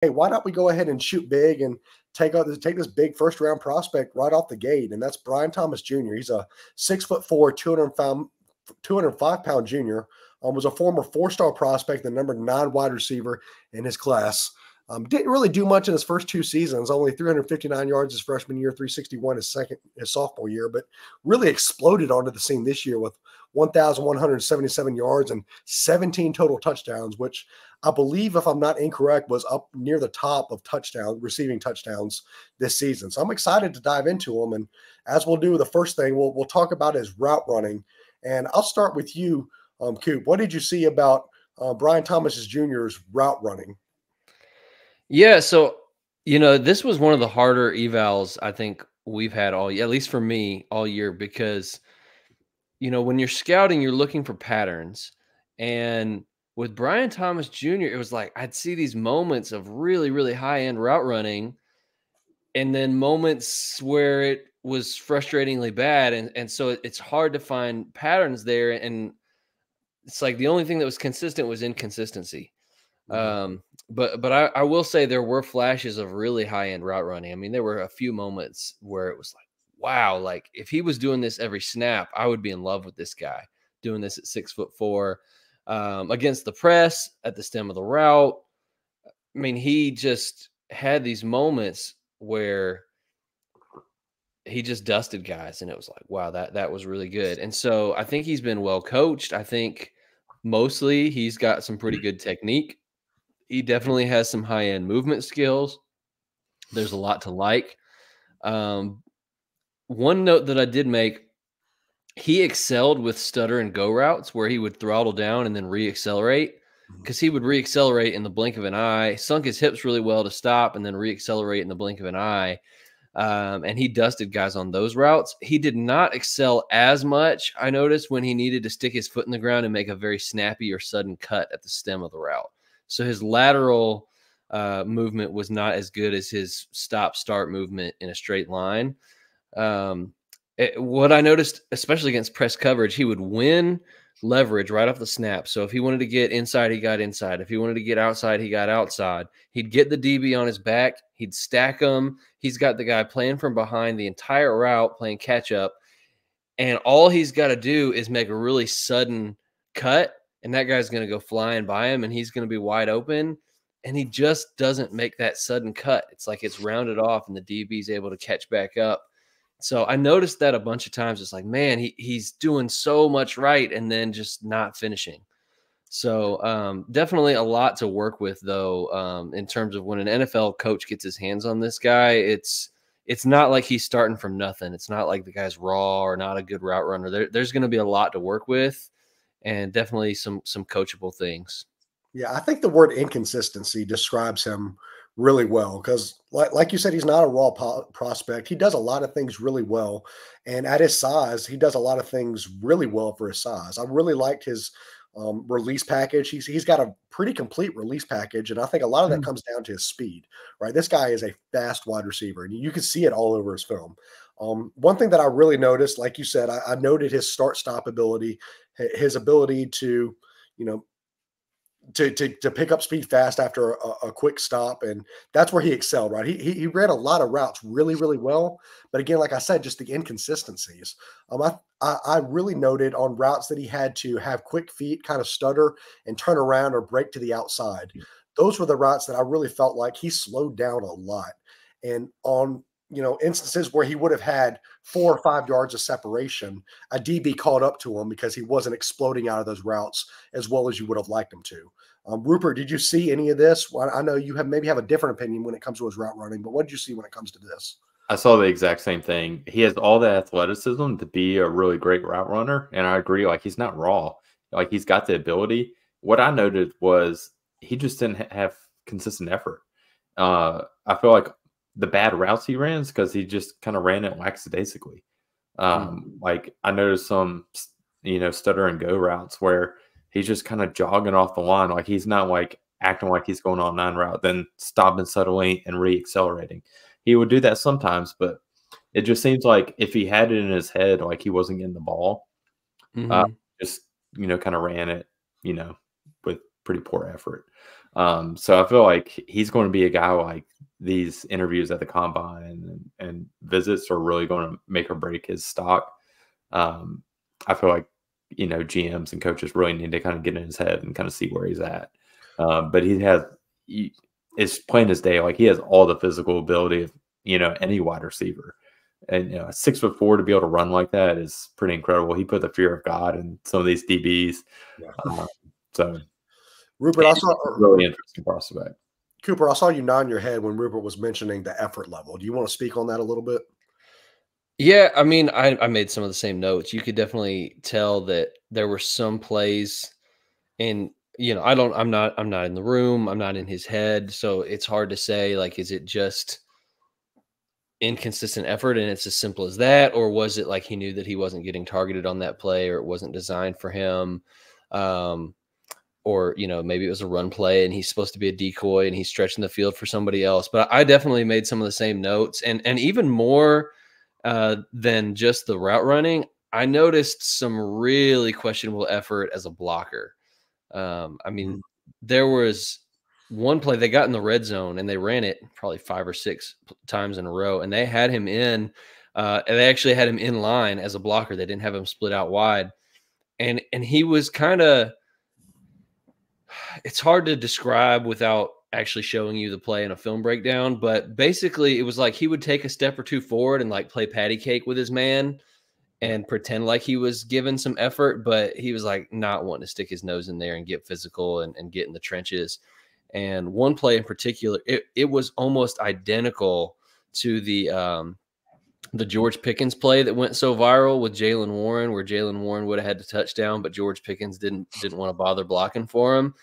hey, why not we go ahead and shoot big and take this big first round prospect right off the gate? And that's Brian Thomas Jr. He's a 6'4", 205-pound junior. Was a former four-star prospect, the number 9 wide receiver in his class. Didn't really do much in his first 2 seasons, only 359 yards his freshman year, 361 his sophomore year, but really exploded onto the scene this year with 1,177 yards and 17 total touchdowns, which I believe, if I'm not incorrect, was up near the top of receiving touchdowns this season. So I'm excited to dive into him. And as we'll do, the first thing we'll talk about is route running. And I'll start with you, Coop. What did you see about Brian Thomas Jr.'s route running? Yeah, so, this was one of the harder evals I think we've had all year, at least for me, all year, because, when you're scouting, you're looking for patterns. And with Brian Thomas Jr., it was like I'd see these moments of really, really high-end route running and then moments where it was frustratingly bad. And so it's hard to find patterns there. And it's like the only thing that was consistent was inconsistency. But I will say there were flashes of really high end route running. I mean, there were a few moments where it was like, wow, like if he was doing this every snap, I would be in love with this guy doing this at 6'4", against the press at the stem of the route. I mean, he just had these moments where he just dusted guys, and it was like, wow, that was really good. And so I think he's been well coached. I think mostly he's got some pretty good technique. He definitely has some high-end movement skills. There's a lot to like. One note that I did make, he excelled with stutter and go routes where he would throttle down and then re-accelerate, because he would re-accelerate in the blink of an eye, sunk his hips really well to stop, and then re-accelerate in the blink of an eye. And he dusted guys on those routes. He did not excel as much, I noticed, when he needed to stick his foot in the ground and make a very snappy or sudden cut at the stem of the route. So his lateral movement was not as good as his stop-start movement in a straight line. What I noticed, especially against press coverage, he would win leverage right off the snap. So if he wanted to get inside, he got inside. If he wanted to get outside, he got outside. He'd get the DB on his back. He'd stack him. He's got the guy playing from behind the entire route, playing catch-up. And all he's got to do is make a really sudden cut, and that guy's going to go flying by him, and he's going to be wide open, and he just doesn't make that sudden cut. It's like it's rounded off, and the DB's able to catch back up. So I noticed that a bunch of times. It's like, man, he's doing so much right and then just not finishing. So definitely a lot to work with, though, in terms of when an NFL coach gets his hands on this guy. It's not like he's starting from nothing. It's not like the guy's raw or not a good route runner. There's going to be a lot to work with, and definitely some coachable things. Yeah, I think the word inconsistency describes him really well because, like you said, he's not a raw prospect. He does a lot of things really well. And at his size, he does a lot of things really well for his size. I really liked his release package. He's got a pretty complete release package. And I think a lot of that comes down to his speed, right? This guy is a fast wide receiver, and you can see it all over his film. One thing that I really noticed, like you said, I noted his start-stop ability, his ability to, to pick up speed fast after a quick stop. And that's where he excelled, right? He ran a lot of routes really, really well. But again, like I said, just the inconsistencies. I really noted on routes that he had to have quick feet, kind of stutter and turn around or break to the outside. Those were the routes that I really felt like he slowed down a lot. And on, instances where he would have had 4 or 5 yards of separation, a DB caught up to him because he wasn't exploding out of those routes as well as you would have liked him to. Rupert, did you see any of this? Well, I know you maybe have a different opinion when it comes to his route running, but what did you see when it comes to this? I saw the exact same thing. He has all the athleticism to be a really great route runner, and I agree. Like, he's not raw. Like, he's got the ability. What I noted was he just didn't have consistent effort. I feel like the bad routes he ran is because he just kind of ran it lackadaisically. Like, I noticed some, stutter and go routes where he's just kind of jogging off the line. Like, he's not like acting like he's going on 9 route, then stopping suddenly and re-accelerating. He would do that sometimes, but it just seems like if he had it in his head, like he wasn't getting the ball, just, kind of ran it, with pretty poor effort. So I feel like he's going to be a guy like these interviews at the combine and visits are really going to make or break his stock. I feel like, GMs and coaches really need to kind of get in his head and kind of see where he's at. But it's plain as day. Like he has all the physical ability of, any wide receiver. And 6'4" to be able to run like that is pretty incredible. He put the fear of God in some of these DBs. Yeah. So Rupert, I saw really interesting prospect. Cooper, I saw you nod your head when Rupert was mentioning the effort level. Do you want to speak on that a little bit? Yeah, I mean, I made some of the same notes. You could definitely tell that there were some plays, and I'm not in the room, I'm not in his head, so it's hard to say, like, is it just inconsistent effort and it's as simple as that, or was it like he knew that he wasn't getting targeted on that play, or it wasn't designed for him, or maybe it was a run play and he's supposed to be a decoy and he's stretching the field for somebody else. But I definitely made some of the same notes, and even more than just the route running, I noticed some really questionable effort as a blocker. I mean, there was one play they got in the red zone and they ran it probably 5 or 6 times in a row, and they had him in. And they actually had him in line as a blocker. They didn't have him split out wide, and he was kind of. It's hard to describe without actually showing you the play in a film breakdown, but basically it was like he would take a step or two forward and like play patty cake with his man and pretend like he was giving some effort, but he was like not wanting to stick his nose in there and get physical and get in the trenches. And one play in particular, it was almost identical to the George Pickens play that went so viral with Jalen Warren, where Jalen Warren would have had the touchdown, but George Pickens didn't want to bother blocking for him.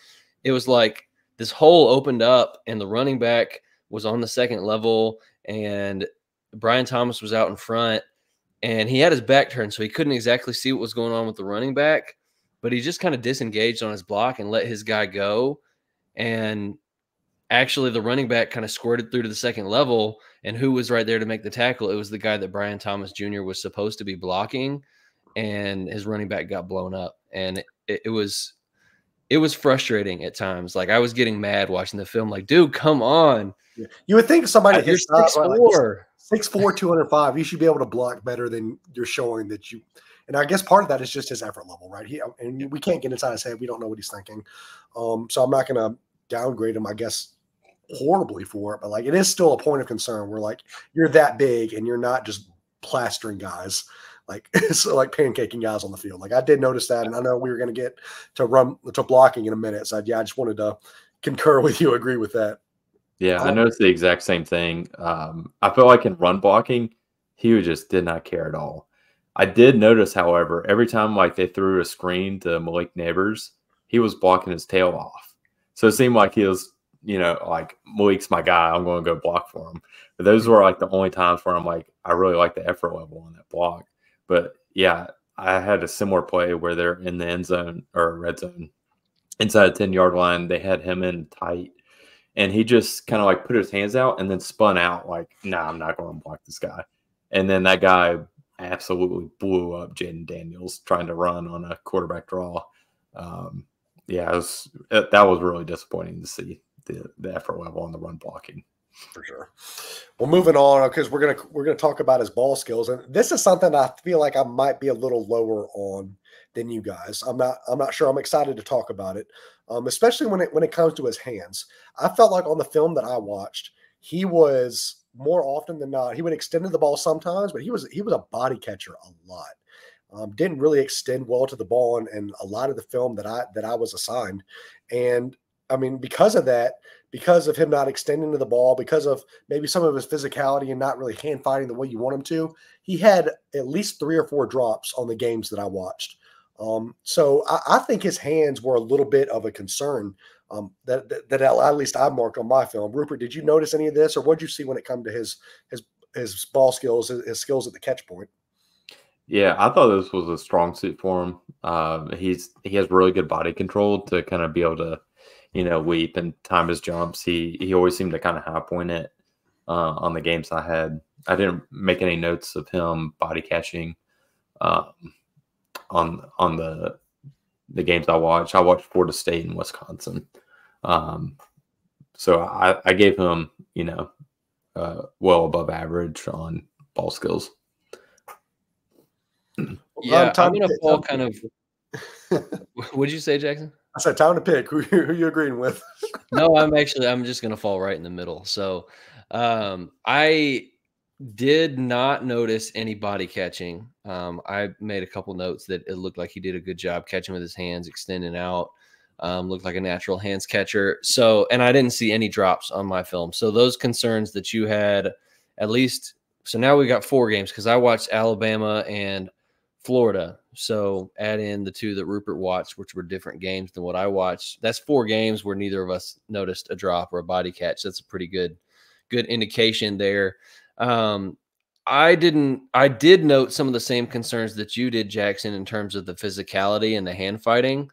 It was like this hole opened up and the running back was on the second level and Brian Thomas was out in front and he had his back turned, so he couldn't exactly see what was going on with the running back, but he just kind of disengaged on his block and let his guy go. And actually the running back kind of squirted through to the second level, and who was right there to make the tackle? It was the guy that Brian Thomas Jr. was supposed to be blocking, and his running back got blown up. And it was frustrating at times. Like I was getting mad watching the film, like, dude, come on. Yeah. You would think somebody You're his size, 6'4". 6'4", 205, you should be able to block better than you're showing that you. And I guess part of that is just his effort level, right? And we can't get inside his head. We don't know what he's thinking. So I'm not going to downgrade him, I guess, horribly for it. But like, it is still a point of concern where like you're that big and you're not just plastering guys, like so like pancaking guys on the field. Like I did notice that, and I know we were going to get to blocking in a minute. So yeah, I just wanted to concur with you, agree with that. Yeah, I noticed the exact same thing. I feel like in run blocking, he just did not care at all. I did notice, however, every time like they threw a screen to Malik Neighbors, he was blocking his tail off. So it seemed like he was, like Malik's my guy. I'm going to go block for him. But those were like the only times where I'm like, I really like the effort level on that block. But yeah, I had a similar play where they're in the end zone or red zone inside the 10-yard line. They had him in tight. And he just kind of like put his hands out and then spun out like, nah, I'm not going to block this guy. And then that guy absolutely blew up Jaden Daniels trying to run on a quarterback draw. Yeah, that was really disappointing to see the effort level on the run blocking. For sure. Well, moving on, because we're gonna talk about his ball skills, and this is something I feel like I might be a little lower on than you guys. I'm not sure. I'm excited to talk about it, especially when it comes to his hands. I felt like on the film that I watched, he was more often than not, he would extend the ball sometimes, but he was a body catcher a lot. Didn't really extend well to the ball in a lot of the film that I was assigned, and I mean because of that. Because of him not extending to the ball, because of maybe some of his physicality and not really hand fighting the way you want him to, he had at least 3 or 4 drops on the games that I watched. So I think his hands were a little bit of a concern that at least I marked on my film. Rupert, did you notice any of this, or what did you see when it come to his ball skills, his skills at the catch point? Yeah, I thought this was a strong suit for him. He has really good body control to kind of be able to leap and time his jumps. He always seemed to kind of high point it on the games I had. I didn't make any notes of him body catching on the games I watched. I watched Florida State and Wisconsin. So I gave him, well above average on ball skills. Yeah, I'm Time to gonna pick. fall kind of. What'd you say, Jackson? I said time to pick. Who you agreeing with? No, I'm just gonna fall right in the middle. So, I did not notice any body catching. I made a couple notes that it looked like he did a good job catching with his hands, extending out. Looked like a natural hands catcher. So, and I didn't see any drops on my film. So those concerns that you had, at least. So now we got 4 games because I watched Alabama and Florida. So add in the 2 that Rupert watched, which were different games than what I watched. That's 4 games where neither of us noticed a drop or a body catch. That's a pretty good indication there. Um, I did note some of the same concerns that you did, Jackson, in terms of the physicality and the hand fighting.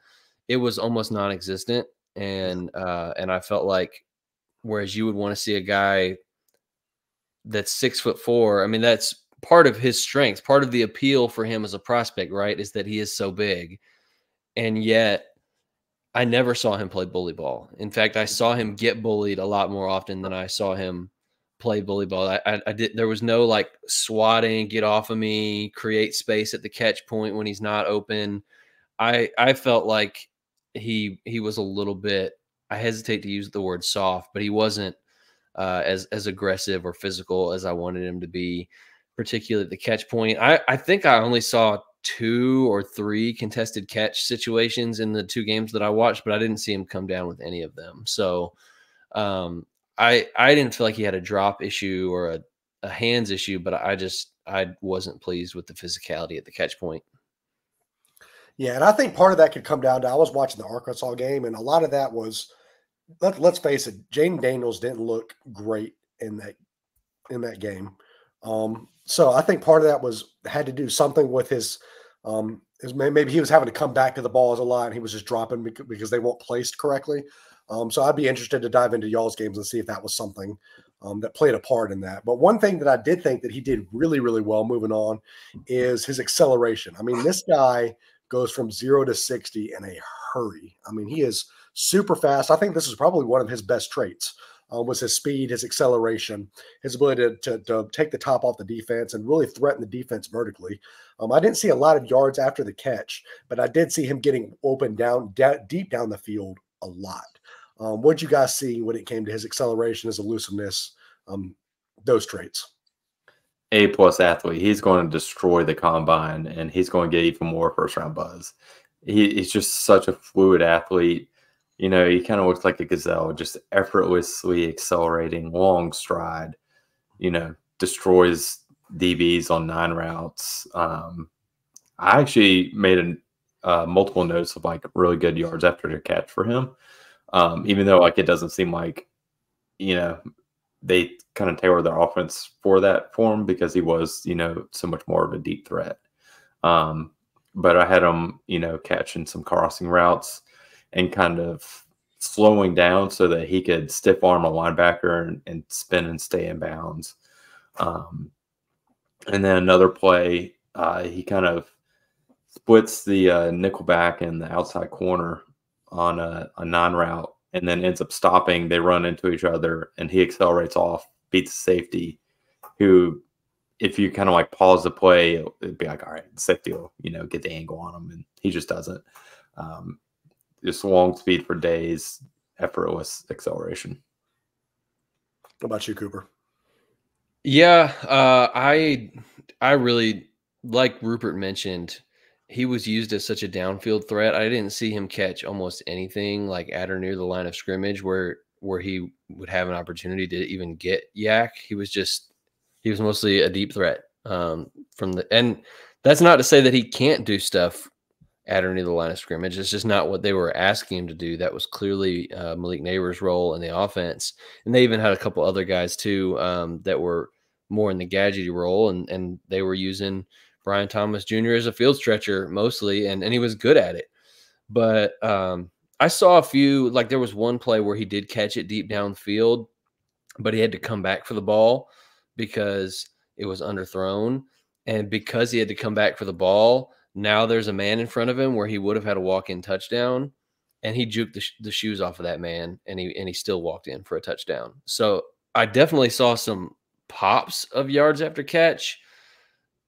It was almost non-existent. And I felt like, whereas you would want to see a guy that's 6'4", I mean, that's part of his strength. Part of the appeal for him as a prospect, right, is that he is so big. And yet I never saw him play bully ball. In fact, I saw him get bullied a lot more often than I saw him play bully ball. I did. There was no like swatting, get off of me, create space at the catch point when he's not open. I felt like he was a little bit. I hesitate to use the word soft, but he wasn't as aggressive or physical as I wanted him to be, particularly at the catch point. I think I only saw 2 or 3 contested catch situations in the 2 games that I watched, but I didn't see him come down with any of them. So I didn't feel like he had a drop issue or a hands issue, but I wasn't pleased with the physicality at the catch point. Yeah, and I think part of that could come down to I was watching the Arkansas game, and a lot of that was let's face it, Jaden Daniels didn't look great in that game. So I think part of that was had to do something with maybe he was having to come back to the balls a lot, and he was just dropping because they weren't placed correctly. So I'd be interested to dive into y'all's games and see if that was something that played a part in that. But one thing that I did think that he did really, really well moving on is his acceleration. I mean, this guy goes from 0 to 60 in a hurry. I mean, he is super fast. I think this is probably one of his best traits. Was his speed, his acceleration, his ability to take the top off the defense and really threaten the defense vertically. I didn't see a lot of yards after the catch, but I did see him getting open deep down the field a lot. What did you guys see when it came to his acceleration, his elusiveness, those traits? A+ athlete. He's going to destroy the combine, and he's going to get even more first-round buzz. He's just such a fluid athlete. He kind of looks like a gazelle, just effortlessly accelerating, long stride, destroys DBs on 9 routes. I actually made multiple notes of like really good yards after the catch for him. Even though like it doesn't seem like, they kind of tailor their offense for that form because he was, so much more of a deep threat. But I had him, catching some crossing routes and kind of slowing down so that he could stiff arm a linebacker and spin and stay in bounds. And then another play, he kind of splits the nickel back in the outside corner on a non-route and then ends up stopping. They run into each other and he accelerates off, beats the safety, who, if you kind of like pause the play, it'd be like, all right, safety will, get the angle on him. And he just doesn't. Just long speed for days, effortless acceleration. What about you, Cooper? Yeah, I really, like Rupert mentioned, he was used as such a downfield threat. I didn't see him catch almost anything like at or near the line of scrimmage where he would have an opportunity to even get yak. He was mostly a deep threat and that's not to say that he can't do stuff at or near the line of scrimmage. It's just not what they were asking him to do. That was clearly Malik Neighbors' role in the offense. And they even had a couple other guys too that were more in the gadgety role, and they were using Brian Thomas Jr. as a field stretcher mostly, and he was good at it. But I saw a few, like there was one play where he did catch it deep downfield, but he had to come back for the ball because it was underthrown. And because he had to come back for the ball, now there's a man in front of him where he would have had a walk-in touchdown. and he juked the shoes off of that man, and he still walked in for a touchdown. So I definitely saw some pops of yards after catch,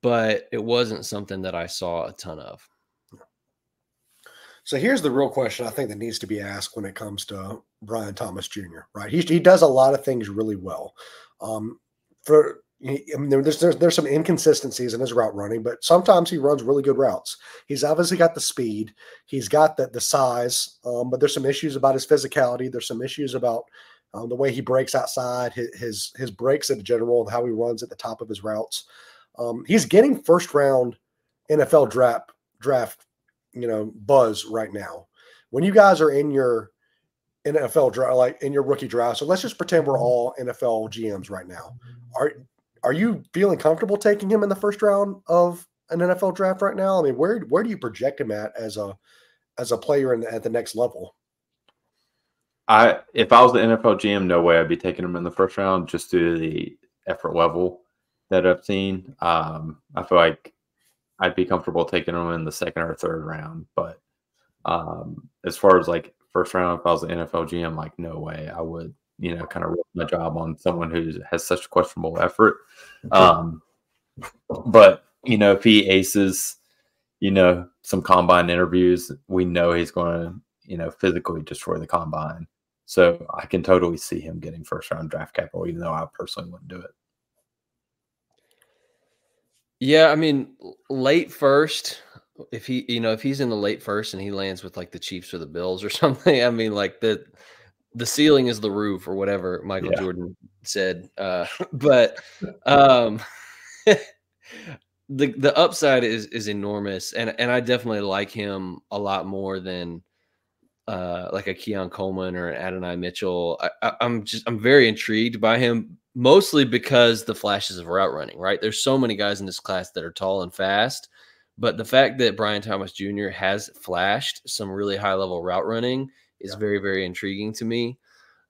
but it wasn't something that I saw a ton of. So here's the real question I think that needs to be asked when it comes to Brian Thomas Jr., right? He does a lot of things really well. I mean, there's some inconsistencies in his route running, but sometimes he runs really good routes. He's obviously got the speed, he's got the size, but there's some issues about his physicality. There's some issues about the way he breaks outside, his breaks in general, and how he runs at the top of his routes. He's getting first round NFL draft buzz right now. When you guys are in your NFL draft, like in your rookie draft, so let's just pretend we're all NFL GMs right now. Are you feeling comfortable taking him in the first round of an NFL draft right now? I mean, where do you project him at as a player at the next level? If I was the NFL GM, no way I'd be taking him in the first round, just due to the effort level that I've seen. I feel like I'd be comfortable taking him in the second or third round. But as far as like first round, if I was the NFL GM, like no way I would, kind of risk my job on someone who has such questionable effort. But if he aces, some combine interviews, we know he's going to, physically destroy the combine. So I can totally see him getting first round draft capital, even though I personally wouldn't do it. Yeah, I mean, late first, if he's in the late first and he lands with like the Chiefs or the Bills or something, I mean, like the ceiling is the roof or whatever Michael Jordan said. But the upside is enormous, and I definitely like him a lot more than like a Keon Coleman or an Adonai Mitchell. I'm very intrigued by him, mostly because the flashes of route running, right? There's so many guys in this class that are tall and fast, but the fact that Brian Thomas Jr. has flashed some really high level route running is very, very intriguing to me.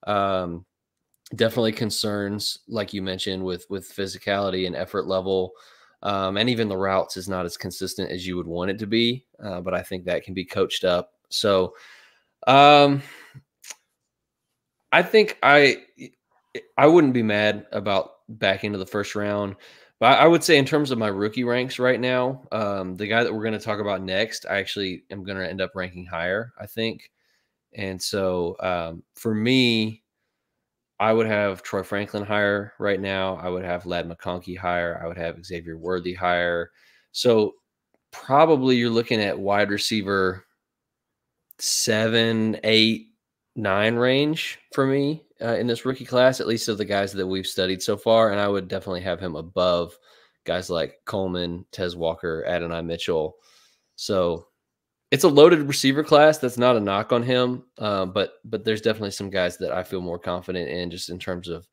Definitely concerns, like you mentioned, with physicality and effort level. And even the routes is not as consistent as you would want it to be. But I think that can be coached up. So I think I wouldn't be mad about back into the first round. But I would say in terms of my rookie ranks right now, the guy that we're going to talk about next, I actually am going to end up ranking higher, I think. And so for me, I would have Troy Franklin higher right now. I would have Ladd McConkey higher. I would have Xavier Worthy higher. So probably you're looking at wide receiver 7, 8, 9 range for me in this rookie class, at least of the guys that we've studied so far. And I would definitely have him above guys like Coleman, Tez Walker, Adonai Mitchell. So it's a loaded receiver class. That's not a knock on him. But there's definitely some guys that I feel more confident in, just in terms of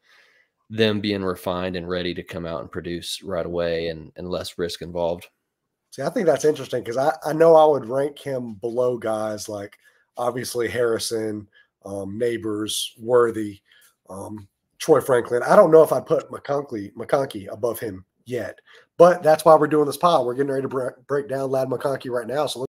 them being refined and ready to come out and produce right away and less risk involved. See, I think that's interesting because I know I would rank him below guys like obviously Harrison, Neighbors, Worthy, Troy Franklin. I don't know if I'd put McConkey above him yet, but that's why we're doing this pod. We're getting ready to break down Ladd McConkey right now. So